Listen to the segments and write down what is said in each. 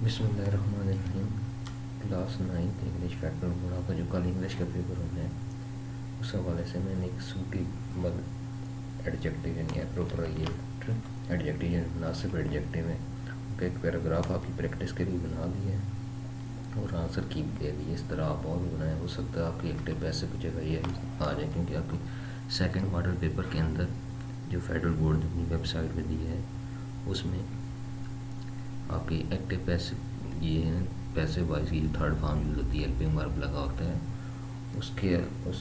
بسم اللہ الرحمن الرحیم۔ کلاس 9 انگلش فیکٹر بورڈ آپ کا جو کل انگلش کا پیپر ہونا ہے اس حوالے سے میں نے ایک سوٹیبل ایڈجیکٹیو یعنی اپروپریٹ ایڈجیکٹیو یعنی مناسب ایڈجیکٹیو ہے ایک پیراگراف آپ کی پریکٹس کے لیے بنا دی ہے اور آنسر کی بھی دے دی ہے۔ اس طرح آپ اور بھی بنائیں، ہو سکتا ہے آپ کی ایکٹیو پیسے کی جگہ یہ آ جائے، کیونکہ آپ کی سیکنڈ ماڈل پیپر کے اندر جو فیڈرل بورڈ نے اپنی ویب سائٹ پہ دی ہے اس میں آپ کی ایکٹیو پیسے یہ ہیں، پیسے وائز کی جو تھرڈ فارم یوز ہوتی ہے ہیلپنگ ورب لگا ہوتا ہے، اس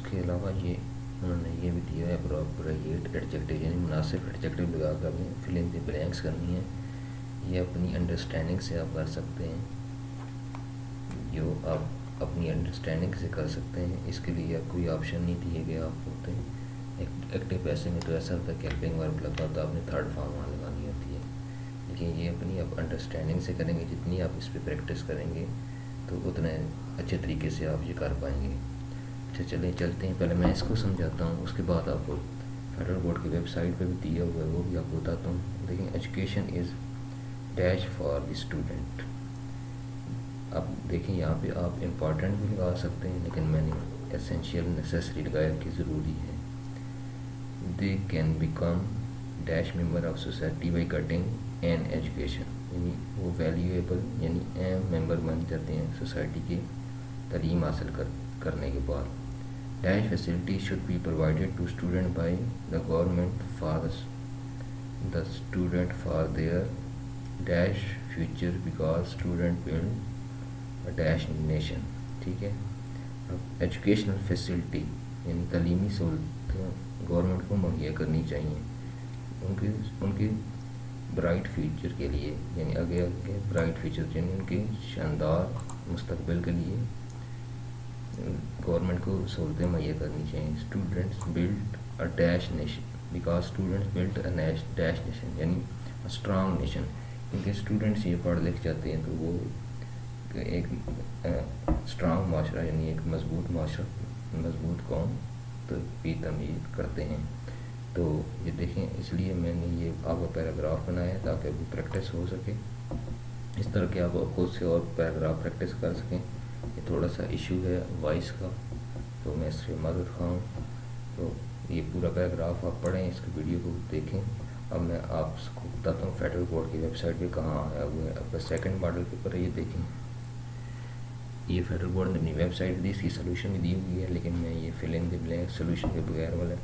کے علاوہ یہ انہوں نے یہ بھی دیا ہے اپروپریٹ ایڈجیکٹیو یعنی مناسب ایڈجیکٹیو لگا کر بھی فل ان دی بلینکس کرنی ہے۔ یہ اپنی انڈرسٹینڈنگ سے آپ کر سکتے ہیں، جو آپ اپنی انڈرسٹینڈنگ سے کر سکتے ہیں۔ اس کے لیے کوئی آپشن نہیں دیے گئے آپ ہوتے ہیں۔ ایکٹیو پیسے میں تو ایسا ہوتا ہے کہ ہیلپنگ ورب لگا ہوتا ہے، آپ نے تھرڈ فارم وہاں لگانی ہوتی ہے، لیکن یہ اپنی آپ انڈرسٹینڈنگ سے کریں گے، جتنی آپ اس پہ پریکٹس کریں گے تو اتنے اچھے طریقے سے آپ یہ کر پائیں گے۔ اچھا چلیں چلتے ہیں، پہلے میں اس کو سمجھاتا ہوں، اس کے بعد آپ کو فیڈرل بورڈ کی ویب سائٹ پہ بھی دیا ہوا ہے وہ بھی آپ کو بتاتا ہوں۔ دیکھیں، education is dash for the student. اب دیکھیں یہاں پہ آپ امپورٹنٹ بھی لگا سکتے ہیں، لیکن میں نے اسینشیل نیسیسری لگایا کہ ضروری ہے۔ They can become dash member of society by cutting an education, یعنی وہ ویلیویبل یعنی اہم ممبر بن جاتے ہیں سوسائٹی کے تعلیم حاصل کرنے کے بعد۔ Dash facility should be provided to student by the government for the student for their dash future because student build dash nation. ٹھیک ہے، اب ایجوکیشنل فیسلٹی یعنی تعلیمی سہولتیں گورنمنٹ کو مہیا کرنی چاہیے ان کے برائٹ فیوچر کے لیے، یعنی آگے برائٹ فیوچر یعنی ان کے شاندار مستقبل کے لیے گورنمنٹ کو سہولتیں مہیا کرنی چاہیے۔ Students build A dash nation because students build A dash nation, یعنی اسٹرانگ نیشن، کیونکہ اسٹوڈنٹس یہ پڑھ لکھ جاتے ہیں تو وہ ایک اسٹرانگ معاشرہ یعنی ایک مضبوط معاشرہ، مضبوط قوم بھی تعمیر کرتے ہیں۔ تو یہ دیکھیں، اس لیے میں نے یہ آپ کا پیراگراف بنایا ہے تاکہ ابھی پریکٹس ہو سکے، اس طرح کہ آپ خود سے اور پیراگراف پریکٹس کر سکیں۔ یہ تھوڑا سا ایشو ہے وائس کا، تو میں اس سے مدد خواہ ہوں۔ تو یہ پورا پیراگراف آپ پڑھیں، اس کی ویڈیو کو دیکھیں۔ اب میں آپ کو بتاتا ہوں فیڈرل بورڈ کی ویب سائٹ پہ کہاں آیا ہوا ہے۔ آپ کا سیکنڈ ماڈل پیپر ہے، یہ دیکھیں، یہ فیڈرل بورڈ نے اپنی ویب سائٹ دی، اس کی سولوشن بھی دی ہوئی ہے، لیکن میں یہ فل ان دی بلینک سولوشن کے بغیر والا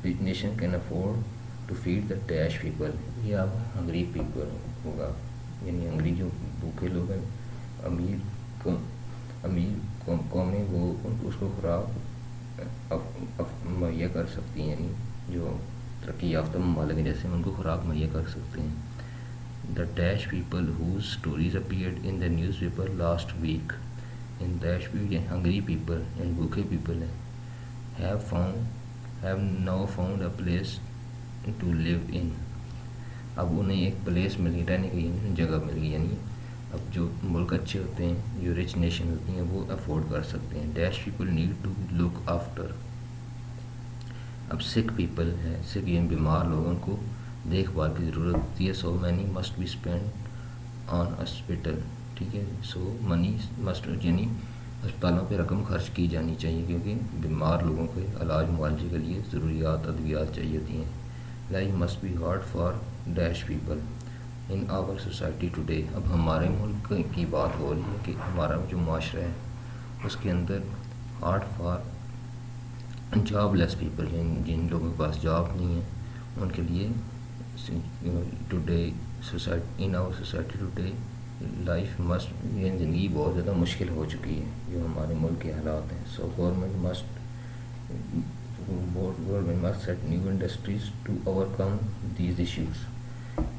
which nation can afford to feed the dash people, یہ آپ ہنگری پیپل ہوگا، یعنی ہنگری جو بھوکے لوگ ہیں، امیر قومیں وہ اس کو خوراک مہیا کر سکتی ہیں، یعنی جو ترقی یافتہ ممالک جیسے ان کو خوراک مہیا کر سکتے ہیں۔ The dash people whose stories appeared in the newspaper last week in dash people hungry people یعنی بھوکے people have now found a place to live in، اب انہیں ایک پلیس مل گئی، رہنے کی جگہ مل گئی، یعنی اب جو ملک اچھے ہوتے ہیں، جو رچ نیشن ہوتی ہیں، وہ افورڈ کر سکتے ہیں۔ Dash people need to look after, اب سک پیپل ہے، سک یعنی بیمار لوگوں کو دیکھ بھال کی ضرورت ہوتی ہے۔ So money must be spend on hospital, ٹھیک ہے، سو منی مسٹ یعنی اسپتالوں پہ رقم خرچ کی جانی چاہیے، کیونکہ بیمار لوگوں کے علاج معالجے کے لیے ضروریات ادویات چاہیے ہوتی ہیں۔ Life must be hard for dash people in our society today, اب ہمارے ملک کی بات ہو رہی ہے کہ ہمارا جو معاشرہ ہے اس کے اندر hard for jobless people, جن لوگوں کے پاس جاب نہیں ہے ان کے لیے today in our society today life must, یہ زندگی بہت زیادہ مشکل ہو چکی ہے جو ہمارے ملک کے حالات ہیں۔ So government must set new industries to overcome these issues,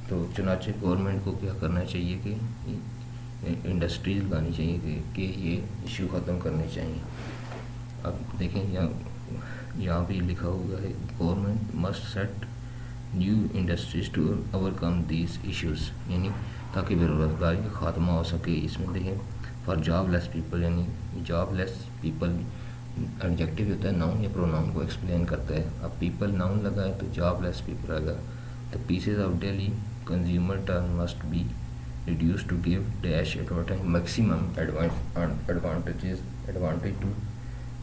تو چنانچہ گورنمنٹ کو کیا کرنا چاہیے کہ انڈسٹریز لگانی چاہیے کہ یہ ایشو ختم کرنے چاہیے۔ اب دیکھیں یہاں بھی لکھا ہوا ہے government must set new industries to overcome these issues, یعنی تاکہ بے روزگاری کا خاتمہ ہو سکے۔ اس میں دیکھیں فار جاب لیس پیپل، یعنی جاب لیس پیپل ایڈجیکٹیو ہوتا ہے ناؤن یا پروناؤن کو ایکسپلین کرتا ہے۔ اب پیپل ناؤن لگا ہے تو جاب لیس پیپل آئے گا۔ The prices of daily consumer turn must be reduced to give dash advantage maximum advantage to